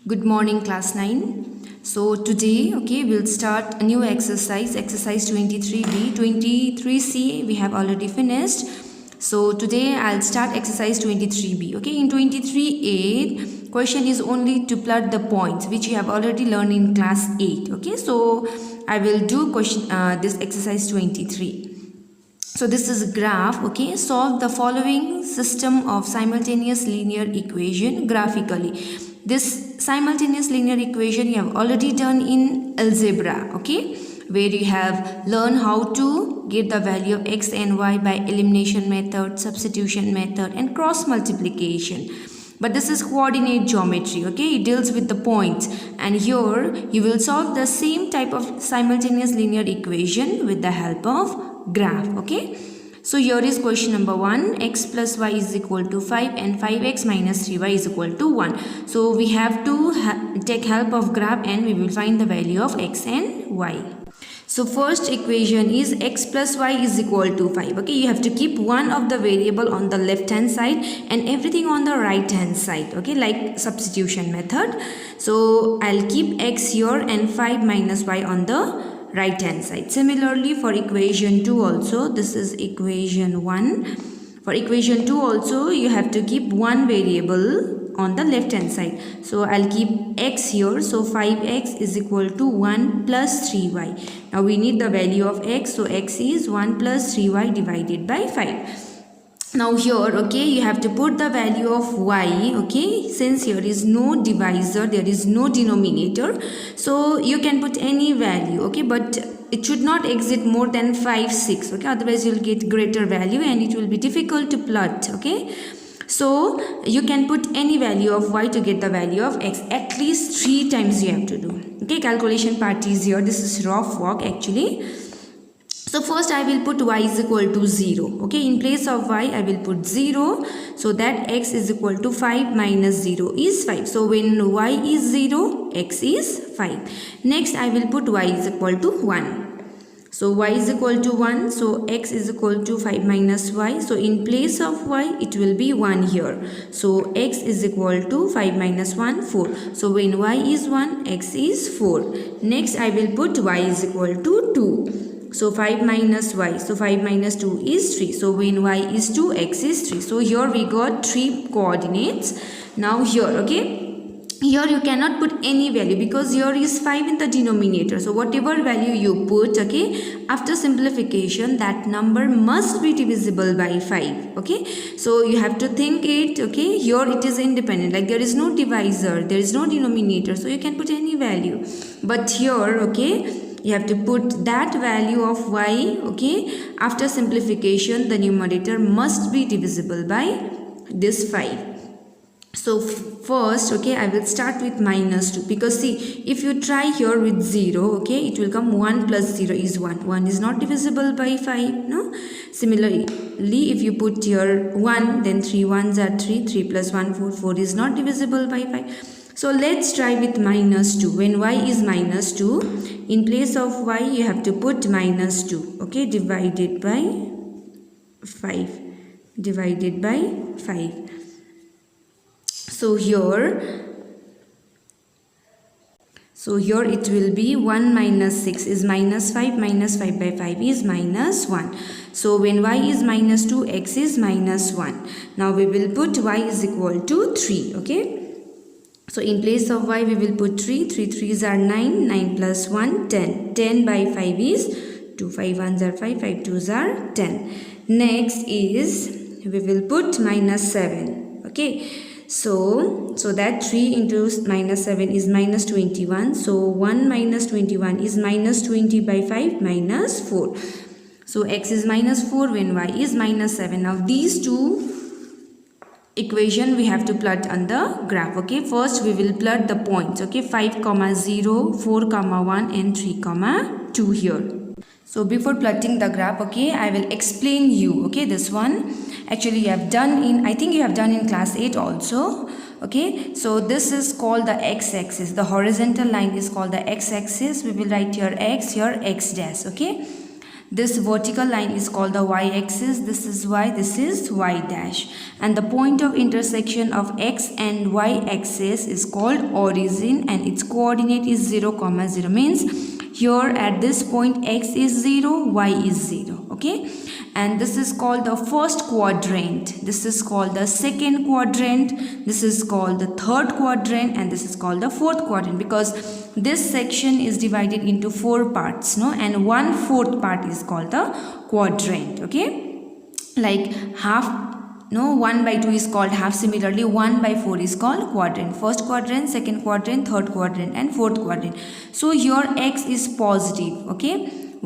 Good morning, class 9. So today, we'll start a new exercise 23B. 23C we have already finished. So today I'll start exercise 23B. In 23A, question is only to plot the points which you have already learned in class 8. So I will do this exercise 23. So this is a graph. Solve the following system of simultaneous linear equation graphically. This simultaneous linear equation you have already done in algebra, where you have learned how to get the value of x and y by elimination method, substitution method and cross multiplication. But this is coordinate geometry, it deals with the points, and here you will solve the same type of simultaneous linear equation with the help of graph. So here is question number 1. X plus y is equal to 5 and 5x minus 3y is equal to 1. So we have to take help of graph and we will find the value of x and y. So first equation is x plus y is equal to 5. You have to keep one of the variable on the left hand side and everything on the right hand side, like substitution method. So I'll keep x here and 5 minus y on the right hand side. Similarly for equation 2 also, this is equation 1. For equation 2 also you have to keep one variable on the left hand side. So I'll keep x here, so 5x is equal to 1 plus 3y. Now we need the value of x, so x is 1 plus 3y divided by 5. Now here, you have to put the value of y, since here is no divisor, there is no denominator. So you can put any value, but it should not exceed more than 5, 6, otherwise you'll get greater value and it will be difficult to plot, So you can put any value of y to get the value of x. At least 3 times you have to do, calculation part is here. This is rough work actually. So first I will put y is equal to 0. In place of y I will put 0. So that x is equal to 5 minus 0 is 5. So when y is 0, x is 5. Next I will put y is equal to 1. So y is equal to 1. So x is equal to 5 minus y. So in place of y it will be 1 here. So x is equal to 5 minus 1, 4. So when y is 1, x is 4. Next I will put y is equal to 2. So 5 minus y. So 5 minus 2 is 3. So when y is 2, x is 3. So here we got 3 coordinates. Now here, here you cannot put any value because here is 5 in the denominator. So whatever value you put, after simplification that number must be divisible by 5. So you have to think it, here it is independent. Like there is no divisor, there is no denominator. So you can put any value. But here, you have to put that value of y, after simplification the numerator must be divisible by this 5. So first, I will start with minus 2 because see, if you try here with 0, it will come 1 plus 0 is 1. 1 is not divisible by 5, no? Similarly, if you put here 1, then 3 ones are 3, 3 plus 1, 4, 4 is not divisible by 5. So let's try with minus 2. When y is minus 2, in place of y you have to put minus 2, divided by 5. Divided by 5. So here it will be 1 minus 6 is minus 5, minus 5 by 5 is minus 1. So when y is minus 2, x is minus 1. Now we will put y is equal to 3, So in place of y we will put 3, 3 3s are 9, 9 plus 1, 10. 10 by 5 is 2, 5 1s are 5, 5 2s are 10. Next is we will put minus 7, So that 3 into minus 7 is minus 21. So 1 minus 21 is minus 20 by 5 minus 4. So x is minus 4 when y is minus 7. Now these two equation we have to plot on the graph. First we will plot the points. 5 comma 0, 4 comma 1 and 3 comma 2 here. So before plotting the graph, I will explain you, this one. Actually you have done in, I think you have done in class 8 also. So this is called the x-axis. The horizontal line is called the x-axis. We will write here x dash, This vertical line is called the y-axis. This is y, this is y dash. And the point of intersection of x and y-axis is called origin, and its coordinate is 0, 0. Means here at this point x is 0, y is 0. Okay. And this is called the first quadrant. This is called the second quadrant. This is called the third quadrant, and this is called the fourth quadrant, because this section is divided into 4 parts, no, and 1/4 part is called the quadrant. Okay, like half, no, 1/2 is called half. Similarly, 1/4 is called quadrant. First quadrant, second quadrant, third quadrant, and fourth quadrant. So here x is positive. Okay,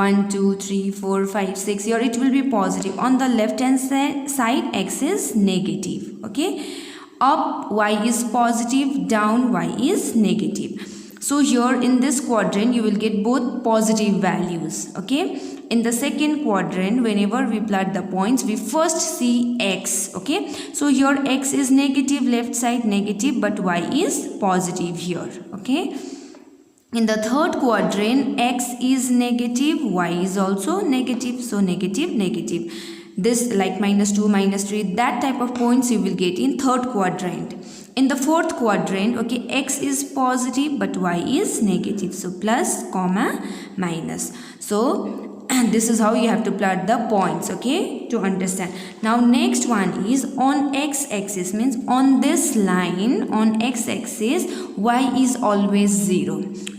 1 2 3 4 5 6, here it will be positive. On the left hand side x is negative. Okay, up y is positive, down y is negative. So here in this quadrant you will get both positive values. Okay, in the second quadrant, whenever we plot the points, we first see x. Okay, so here x is negative, left side negative, but y is positive here. Okay, in the third quadrant, x is negative, y is also negative, so negative, negative. This like -2, -3, that type of points you will get in third quadrant. In the fourth quadrant, okay, x is positive but y is negative, so plus, comma, minus. So this is how you have to plot the points, okay, to understand. Now next one is on x-axis, means on this line, on x-axis, y is always 0.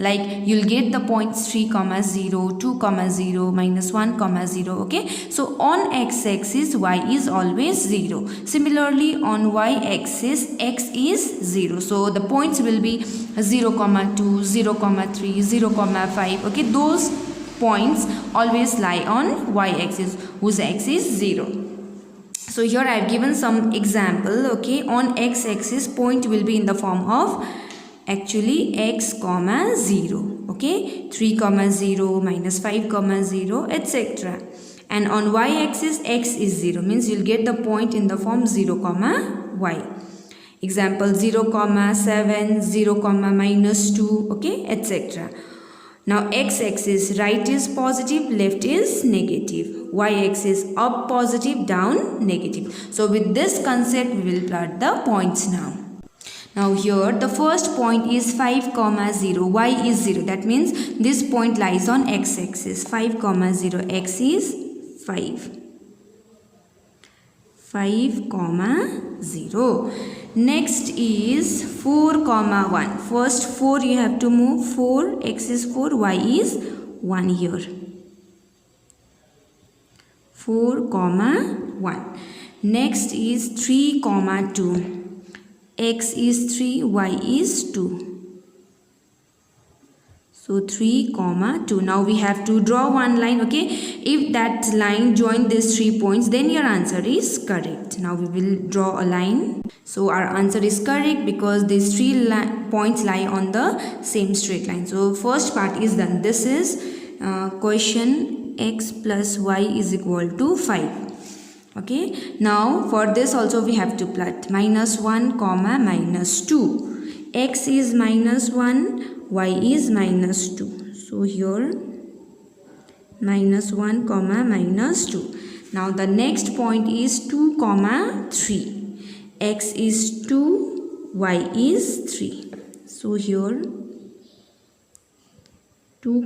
Like you'll get the points 3, 0, 2, 0, -1, 0. Okay, so on x-axis y is always 0. Similarly on y-axis x is 0. So the points will be 0, 2, 0, 3, 0, 5. Okay, those points always lie on y-axis, whose x is 0. So here I have given some example. Okay, on x-axis point will be in the form of actually x, 0. Okay, 3, 0, -5, 0, etc. And on y-axis x is 0, means you'll get the point in the form 0, y. Example 0, 7, 0, -2, okay, etc. Now x-axis, right is positive, left is negative. Y-axis, up positive, down negative. So with this concept we will plot the points now. Now here the first point is 5, 0, y is 0. That means this point lies on x-axis. 5, 0, x is 5. 5, 0. Next is 4, 1. First 4 you have to move. 4, x is 4, y is 1 here. 4, 1. Next is 3, 2. X is 3, y is 2. So 3, 2. Now we have to draw one line. Okay, if that line join these 3 points, then your answer is correct. Now we will draw a line. So our answer is correct because these 3 points lie on the same straight line. So first part is done. This is question x plus y is equal to 5. Okay, now for this also we have to plot -1, -2. X is -1, y is -2. So here -1, -2. Now the next point is 2, 3. X is 2, y is 3. So here 2,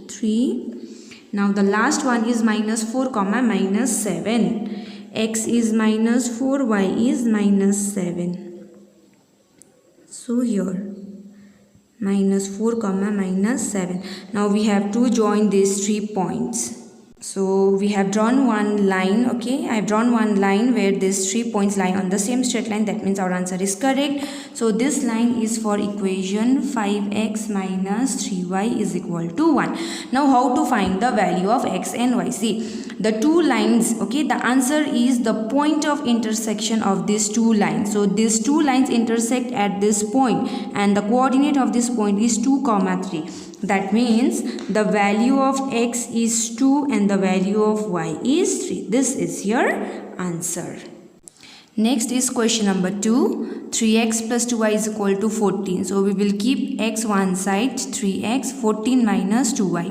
3. Now the last one is -4, -7. X is -4, y is -7. So here -4, -7. Now we have to join these 3 points. So we have drawn one line. Okay, I have drawn one line where these 3 points lie on the same straight line. That means our answer is correct. So this line is for equation 5x minus 3y is equal to 1. Now how to find the value of x and y? See, the 2 lines, okay, the answer is the point of intersection of these 2 lines. So these 2 lines intersect at this point and the coordinate of this point is 2, 3. That means the value of x is 2 and the value of y is 3. This is your answer. Next is question number 2. 3x plus 2y is equal to 14. So we will keep x one side, 3x, 14 minus 2y.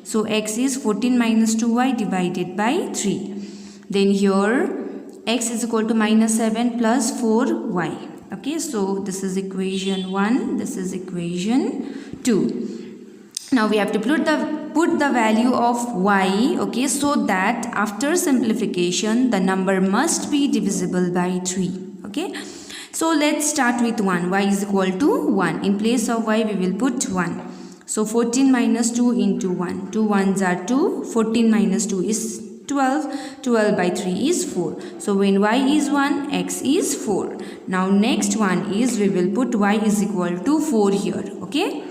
So x is 14 minus 2y divided by 3. Then here x is equal to minus 7 plus 4y. Okay, so this is equation 1, this is equation 2. Now we have to put the value of y, okay, so that after simplification the number must be divisible by 3. Okay, so let's start with 1. Y is equal to 1. In place of y we will put 1. So 14 minus 2 into 1. 2 ones are 2. 14 minus 2 is 12. 12 by 3 is 4. So when y is 1, x is 4. Now next one is we will put y is equal to 4 here. Okay.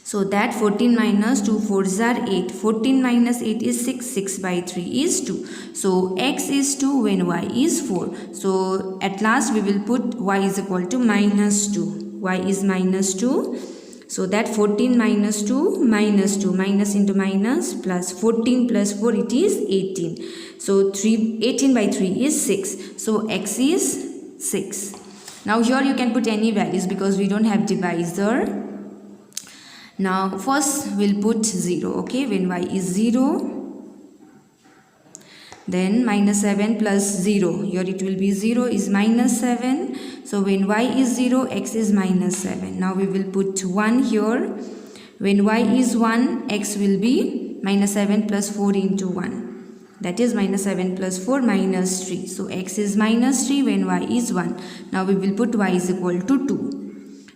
So that 14 minus 2 4s are 8. 14 minus 8 is 6. 6 by 3 is 2. So x is 2 when y is 4. So at last we will put y is equal to minus 2. Y is minus 2. So that 14 minus 2 minus 2, minus into minus, plus 14 plus 4 it is 18. So 18 by 3 is 6. So x is 6. Now here you can put any values because we don't have divisor. Now first we'll put 0, okay, when y is 0. Then minus 7 plus 0, here it will be 0 is minus 7. So when y is 0, x is minus 7. Now we will put 1 here. When y is 1, x will be minus 7 plus 4 into 1. That is minus 7 plus 4 minus 3. So x is minus 3 when y is 1. Now we will put y is equal to 2.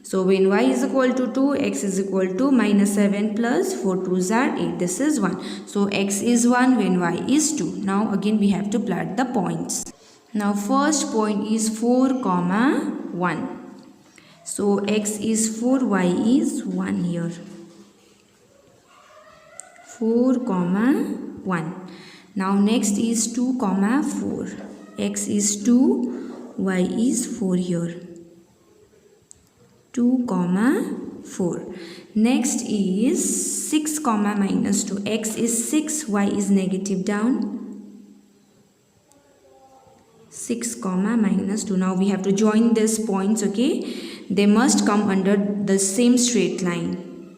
So when y is equal to 2, x is equal to minus 7 plus 4 2s are 8. This is 1. So x is 1 when y is 2. Now again we have to plot the points. Now first point is 4 comma 1. So x is 4, y is 1 here. 4 comma 1. Now next is 2 comma 4. X is 2, y is 4 here. 2 comma 4. Next is 6 comma minus 2. X is 6, y is negative down. 6 comma minus 2. Now we have to join these points, okay. They must come under the same straight line.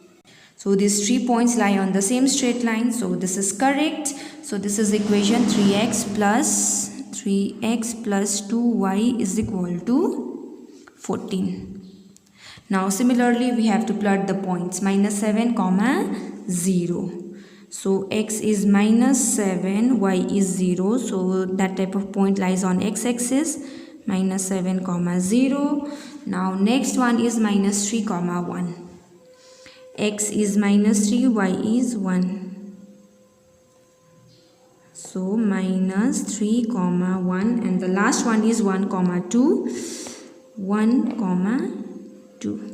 So these 3 points lie on the same straight line. So this is correct. So this is equation 3x plus 2y is equal to 14. Now similarly we have to plot the points minus 7 comma 0. So x is minus 7, y is 0. So that type of point lies on x-axis. Minus 7 comma 0. Now next one is minus 3 comma 1. X is minus 3, y is 1. So minus 3 comma 1, and the last one is 1 comma 2. 1 comma 2.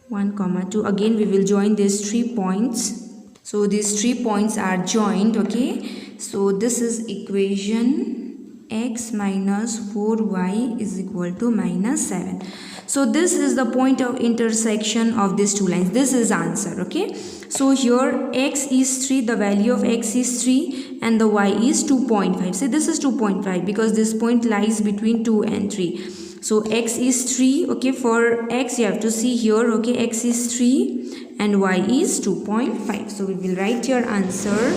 1 comma 2. Again we will join these 3 points. So these 3 points are joined, okay. So this is equation x minus 4y is equal to minus 7. So this is the point of intersection of these two lines. This is answer, okay. So here x is 3, the value of x is 3 and the y is 2.5. Say this is 2.5 because this point lies between 2 and 3. So x is 3, okay. For x you have to see here, okay, x is 3 and y is 2.5. So we will write your answer.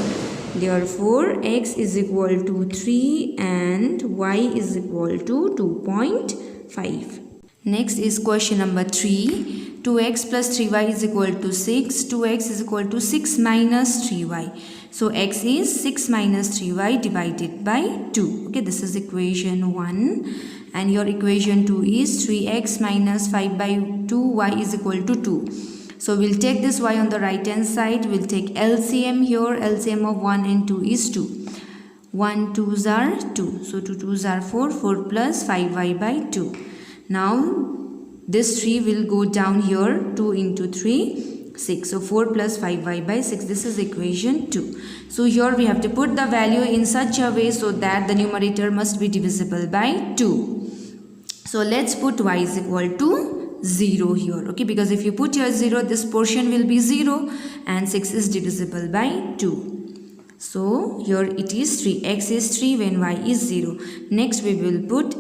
Therefore x is equal to 3 and y is equal to 2.5. Next is question number 3. 2x plus 3y is equal to 6. 2x is equal to 6 minus 3y. So x is 6 minus 3y divided by 2. Okay, this is equation 1. And your equation 2 is 3x minus 5 by 2y is equal to 2. So we'll take this y on the right hand side. We'll take LCM here. LCM of 1 and 2 is 2. 1 2s are 2. So 2 2s are 4. 4 plus 5y by 2. Now this 3 will go down here. 2 into 3, 6. So 4 plus 5y by 6. This is equation 2. So here we have to put the value in such a way so that the numerator must be divisible by 2. So let's put y is equal to 0 here, okay, because if you put here 0, this portion will be 0 and 6 is divisible by 2. So here it is 3. X is 3 when y is 0. Next we will put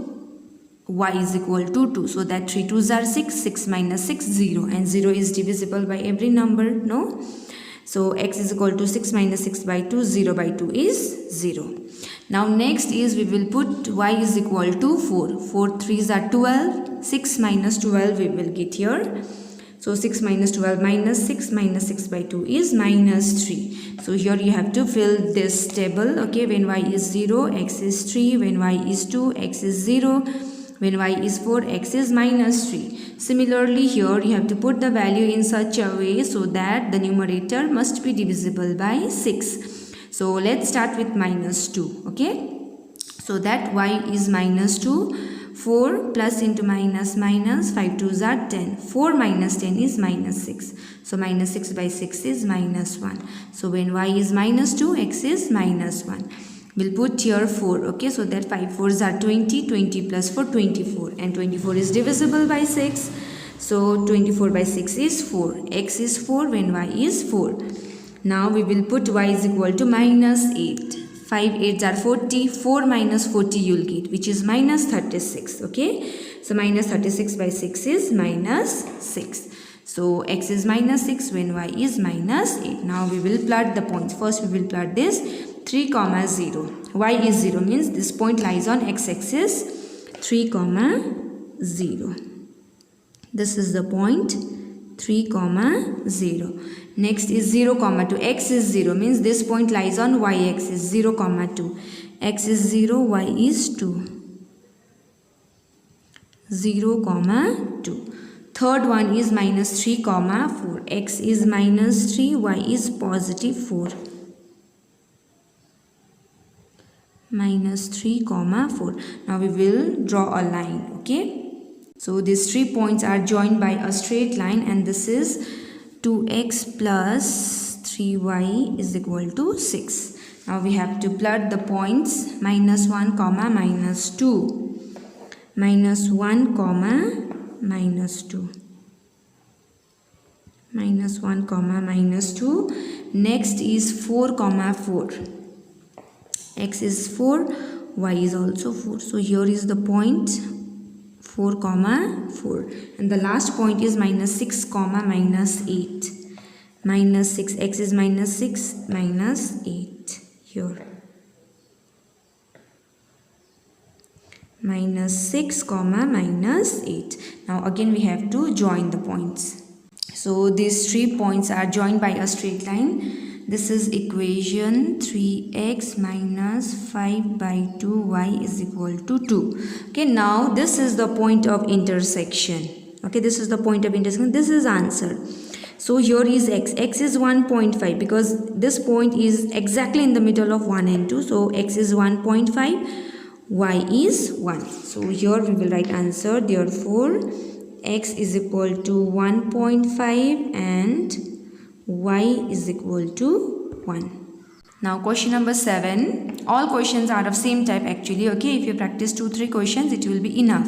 y is equal to 2. So that 3 2s are 6. 6 minus 6, 0. And 0 is divisible by every number, no? So x is equal to 6 minus 6 by 2, 0 by 2 is 0. Now next is we will put y is equal to 4. 4 3s are 12. 6 minus 12 we will get here. So 6 minus 12 minus 6 by 2 is minus 3. So here you have to fill this table. Okay, when y is 0, x is 3. When y is 2, x is 0. When y is 4, x is minus 3. Similarly here you have to put the value in such a way so that the numerator must be divisible by 6. So let's start with minus 2. Okay, so that y is minus 2. 4 plus into minus minus, 5 2s are 10. 4 minus 10 is minus 6. So minus 6 by 6 is minus 1. So when y is minus 2, x is minus 1. We'll put here 4. Okay, so that 5 4s are 20. 20 plus 4, 24. And 24 is divisible by 6. So 24 by 6 is 4. X is 4 when y is 4. Now we will put y is equal to minus 8. 5 8s are 40. 4 minus 40 you'll get, which is minus 36. Okay, so minus 36 by 6 is minus 6. So x is minus 6 when y is minus 8. Now we will plot the points. First we will plot this 3 comma 0. Y is 0 means this point lies on x-axis. 3 comma 0. This is the point 3 comma 0. Next is 0 comma 2. X is 0 means this point lies on y-axis. 0 comma 2. X is 0, y is 2. 0 comma 2. Third one is minus 3 comma 4. X is minus 3, y is positive 4. Minus 3 comma 4. Now we will draw a line. Okay, so these 3 points are joined by a straight line, and this is 2x plus 3y is equal to 6. Now we have to plot the points minus 1 comma minus 2. Minus 1 comma minus 2. Minus 1 comma minus 2. Next is 4 comma 4. X is 4, y is also 4. So here is the point 4 comma 4. And the last point is minus 6 comma minus 8. Minus 6, x is minus 6, minus 8 here. Minus 6 comma minus 8. Now again we have to join the points. So these 3 points are joined by a straight line. This is equation 3x minus 5 by 2y is equal to 2. Okay, now this is the point of intersection. Okay, this is the point of intersection. This is answer. So here is x. X is 1.5 because this point is exactly in the middle of 1 and 2. So x is 1.5, y is 1. So here we will write answer. Therefore, x is equal to 1.5 and y is equal to 1. Now question number 7. All questions are of same type actually. Okay, if you practice 2-3 questions it will be enough.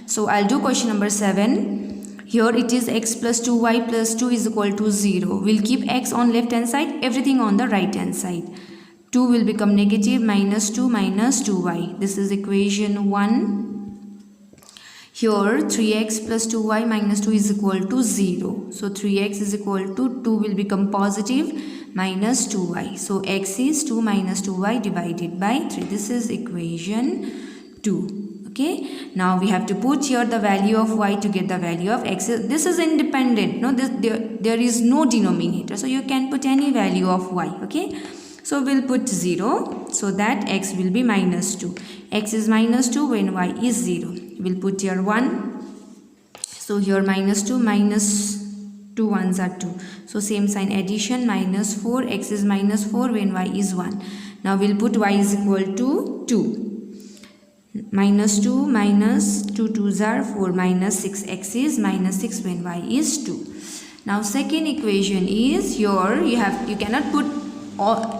So I'll do question number 7. Here it is x plus 2y plus 2 is equal to 0. We'll keep x on left hand side, everything on the right hand side. 2 will become negative, minus 2 minus 2y. This is equation 1. Here 3x plus 2y minus 2 is equal to 0. So 3x is equal to 2 will become positive minus 2y. So x is 2 minus 2y divided by 3. This is equation 2. Okay. Now we have to put here the value of y to get the value of x. This is independent. No, there is no denominator. So you can put any value of y. Okay. So we'll put 0 so that x will be minus 2. X is minus 2 when y is 0. We'll put here 1. So here minus 2 minus 2 ones are 2. So same sign addition, minus 4. X is minus 4 when y is 1. Now we'll put y is equal to 2. Minus 2 minus 2 2s are 4 minus 6. X is minus 6 when y is 2. Now second equation is here you cannot put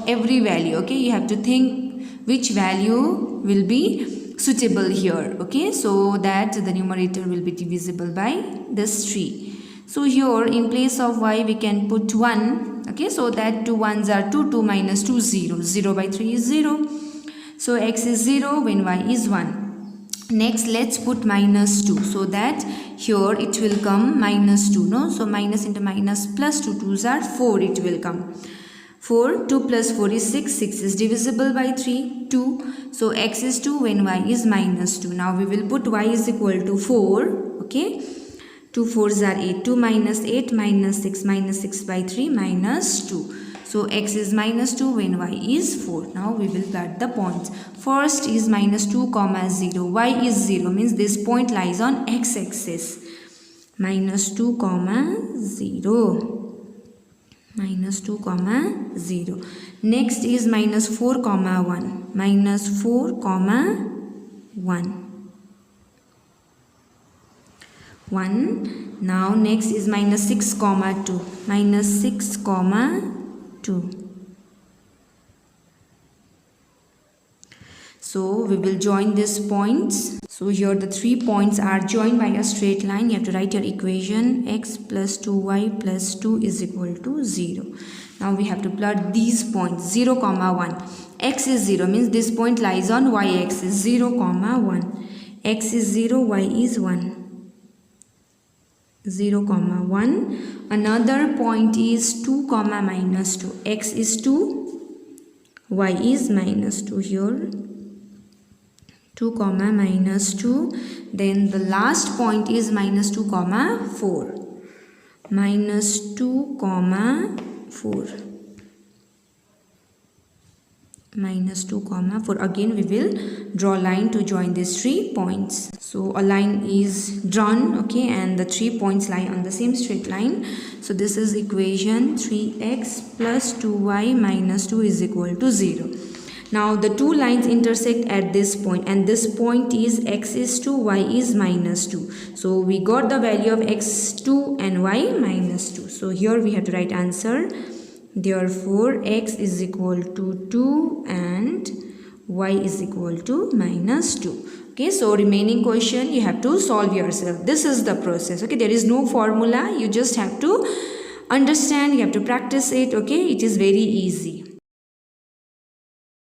every value. Okay, you have to think which value will be suitable here. Okay, so that the numerator will be divisible by this 3. So here in place of y we can put 1. Okay, so that 2 ones are 2. 2 minus 2 0. 0 by 3 is 0. So x is 0 when y is 1. Next let's put minus 2 so that here it will come minus 2, no? So minus into minus plus 2 2s are 4 it will come. 4, 2 plus 4 is 6, 6 is divisible by 3, 2. So x is 2 when y is minus 2. Now we will put y is equal to 4, okay. 2 4s are 8, 2 minus 8 minus 6 by 3 minus 2. So x is minus 2 when y is 4. Now we will plot the points. First is minus 2 comma 0. Y is 0 means this point lies on x-axis. Minus 2 comma 0. Minus 2 comma 0. Next is minus 4 comma 1. Minus 4 comma 1. 1. Now next is minus 6 comma 2. Minus 6 comma 2. So we will join these points. So here the 3 points are joined by a straight line. You have to write your equation x plus 2y plus 2 is equal to 0. Now we have to plot these points 0 comma 1. X is 0 means this point lies on y-axis 0 comma 1. X is 0, y is 1. 0 comma 1. Another point is 2 comma minus 2. X is 2, y is minus 2 here. 2 comma minus 2. Then the last point is minus 2 comma 4. Minus 2 comma 4. Minus 2 comma 4. Again we will draw a line to join these 3 points. So a line is drawn, okay, and the 3 points lie on the same straight line. So this is equation 3x plus 2y minus 2 is equal to 0. Now the two lines intersect at this point, and this point is x is 2, y is minus 2. So we got the value of x2 and y minus 2. So here we have to write answer. Therefore x is equal to 2 and y is equal to minus 2. Okay, so remaining question you have to solve yourself. This is the process. Okay, there is no formula. You just have to understand. You have to practice it. Okay, it is very easy.